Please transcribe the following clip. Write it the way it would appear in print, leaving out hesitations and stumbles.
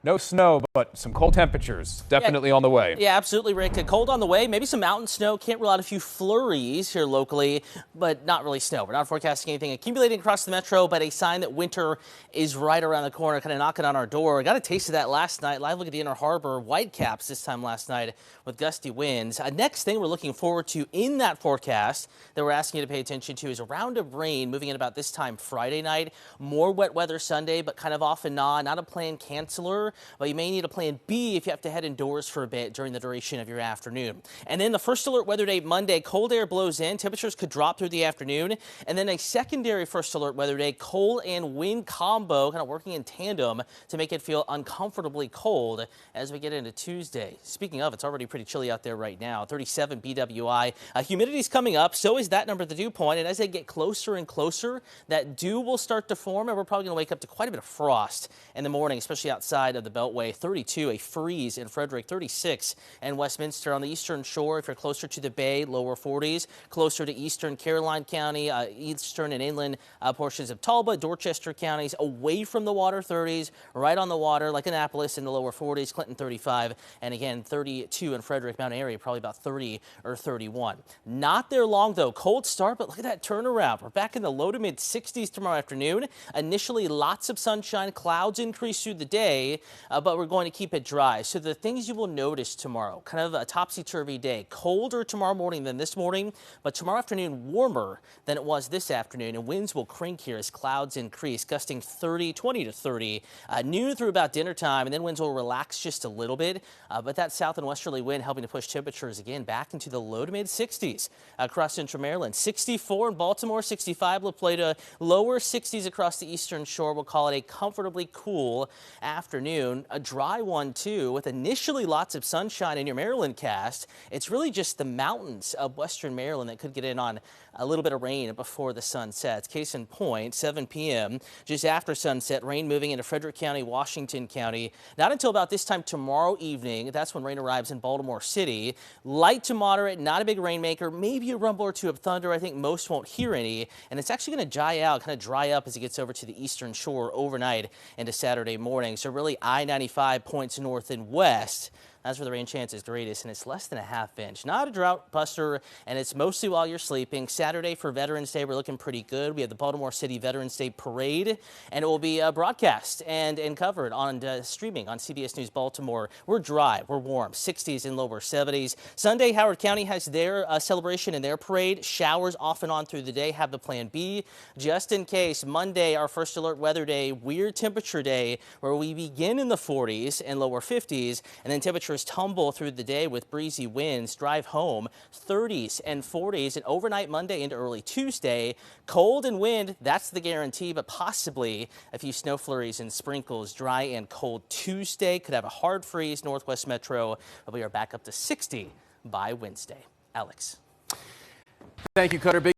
No snow, but some cold temperatures definitely on the way. Yeah, absolutely, Rick. Cold on the way. Maybe some mountain snow. Can't rule out a few flurries here locally, but not really snow. We're not forecasting anything accumulating across the metro, but a sign that winter is right around the corner, kind of knocking on our door. I got a taste of that last night. Live look at the Inner Harbor Whitecaps this time last night with gusty winds. Next thing we're looking forward to in that forecast that we're asking you to pay attention to is a round of rain moving in about this time Friday night. More wet weather Sunday, but kind of off and on. Not a planned canceller, but you may need a plan B if you have to head indoors for a bit during the duration of your afternoon. And then the first alert weather day Monday, cold air blows in. Temperatures could drop through the afternoon. And then a secondary first alert weather day, cold and wind combo kind of working in tandem to make it feel uncomfortably cold as we get into Tuesday. Speaking of, it's already pretty chilly out there right now. 37 BWI. Humidity's coming up. So is that number, the dew point. And as they get closer and closer, that dew will start to form. And we're probably going to wake up to quite a bit of frost in the morning, especially outside of the Beltway. 32, a freeze in Frederick, 36 and Westminster. On the eastern shore, if you're closer to the bay, lower 40s, closer to eastern Caroline County, eastern and inland portions of Talbot, Dorchester counties, away from the water, 30s, right on the water, like Annapolis in the lower 40s, Clinton 35, and again 32 in Frederick, Mount Airy, probably about 30 or 31. Not there long though, cold start, but look at that turnaround. We're back in the low to mid 60s tomorrow afternoon. Initially lots of sunshine, clouds increase through the day, but we're going to keep it dry. So the things you will notice tomorrow, kind of a topsy-turvy day. Colder tomorrow morning than this morning, but tomorrow afternoon warmer than it was this afternoon. And winds will crank here as clouds increase, gusting 20 to 30. Noon through about dinner time, and then winds will relax just a little bit. But that south and westerly wind helping to push temperatures again back into the low to mid 60s across central Maryland. 64 in Baltimore, 65 La Plata, lower 60s across the eastern shore. We'll call it a comfortably cool afternoon. A dry one too, with initially lots of sunshine in your Maryland cast. It's really just the mountains of western Maryland that could get in on a little bit of rain before the sun sets. Case in point, 7 p.m. just after sunset, rain moving into Frederick County, Washington County. Not until about this time tomorrow evening. That's when rain arrives in Baltimore City. Light to moderate, not a big rainmaker. Maybe a rumble or two of thunder. I think most won't hear any. And it's actually going to dry up as it gets over to the eastern shore overnight into Saturday morning. So really I-95 points north and west. That's where the rain chance is greatest, and it's less than a half inch. Not a drought buster, and it's mostly while you're sleeping. Saturday for Veterans Day, we're looking pretty good. We have the Baltimore City Veterans Day Parade, and it will be broadcast and covered on streaming on CBS News Baltimore. We're dry, we're warm, 60s and lower 70s. Sunday, Howard County has their celebration and their parade. Showers off and on through the day. Have the plan B just in case. Monday, our first alert weather day, weird temperature day, where we begin in the 40s and lower 50s, and then temperatures tumble through the day with breezy winds. Drive home 30s and 40s, and overnight Monday into early Tuesday, cold and wind, that's the guarantee, but possibly a few snow flurries and sprinkles. Dry and cold Tuesday, could have a hard freeze northwest metro, but we are back up to 60 by Wednesday. Alex. Thank you, Cutter.